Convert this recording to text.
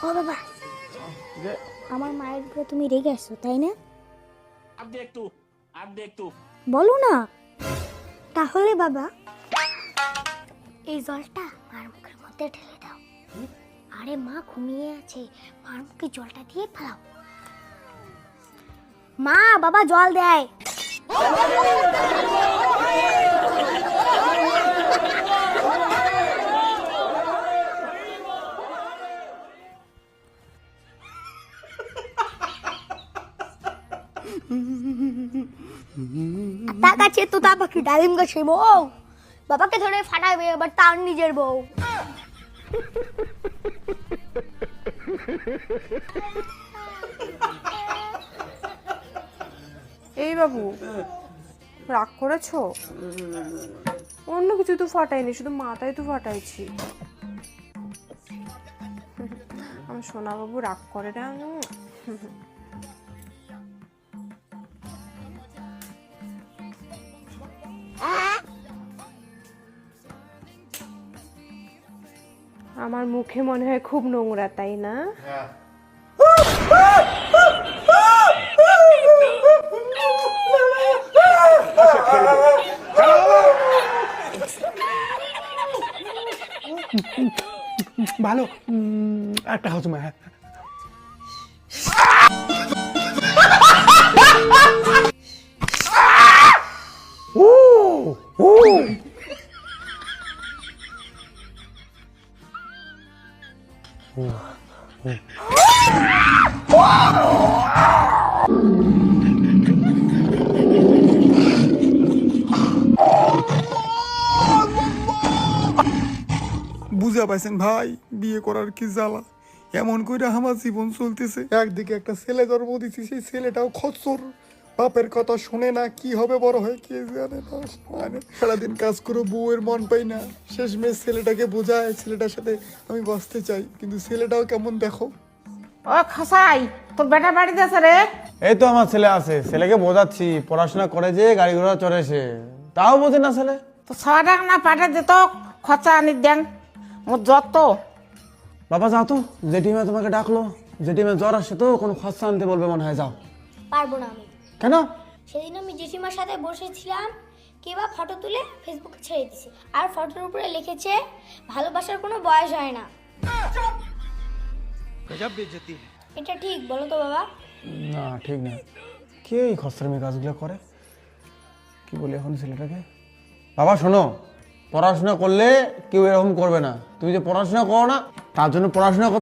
ও বাবা, আমার মায়ের উপরে তুমি রেগে আসছো তাই না? বলো না। তাহলে বাবা এই জলটা মার মুখের মধ্যে ঢেলে দাও। আরে মা ঘুমিয়ে আছে, মার মুখে জলটা দিয়ে ফেলাও। মা বাবা জল দেয়। তার কাছে তো তা পাখি ডালিম গাছের বউ, বাবাকে ধরে ফাটাবে আবার তার নিজের বউ। এই বাবু, রাগ করেছো? অন্য কিছু তো ফাটাইনি, শুধু মাথায় তো ফাটাইছি। আমার সোনা বাবু রাগ করে না। আমার মুখে মনে হয় খুব নোংরা, তাই না? ভালো একটা হজমা। বুঝা পাইছেন ভাই, বিয়ে করার কি জ্বালা। এমন করে আমার জীবন চলতেছে। একদিকে একটা ছেলে জন্ম দিচ্ছি, সেই ছেলেটাও খচ্চর, বাপের কথা শুনে না, কি হবে বড় হয় কে জানে না। মানে সারাদিন কাজ করে বউয়ের মন পাই না, শেষমেশ ছেলেটাকে বোঝায় ছেলেটার সাথে আমি বসতে চাই, কিন্তু ছেলেটাও কেমন দেখো। ও খাসাই, তোর বেটা বাড়িতে আছে রে? এই তো আমার ছেলে আছে, ছেলেকে বোঝাচ্ছি পড়াশোনা করে যে গাড়ি ঘোড়া চড়েছে, তাও বোঝে না ছেলে। তো 6 টাকা না পাঠা দিত, খরচা আনি দেন মোর যত। বাবা যাও তো, জেঠিমা তোমাকে ডাকলো, জেঠিমা জ্বর আসছে তো, কোনো খরচা আনতে বলবে মনে হয়, যাও। পারবো না আমি। কেন? সেদিন আমি জেঠিমার সাথে বসেছিলাম, কেবা ফটো তুলে ফেসবুকে ছেড়ে দিছে, আর ফটোর উপরে লিখেছে ভালোবাসার কোনো বয়স হয় না। এটা ঠিক বলো তো বাবা? না ঠিক না। কে এই খসরামি কাজগুলো করে? কি বলি এখন ছেলেটাকে? বাবা শোনো, পড়াশোনা করলে কেউ এরকম করবে না। তুমি যে পড়াশোনা করো না, তার জন্য পড়াশোনা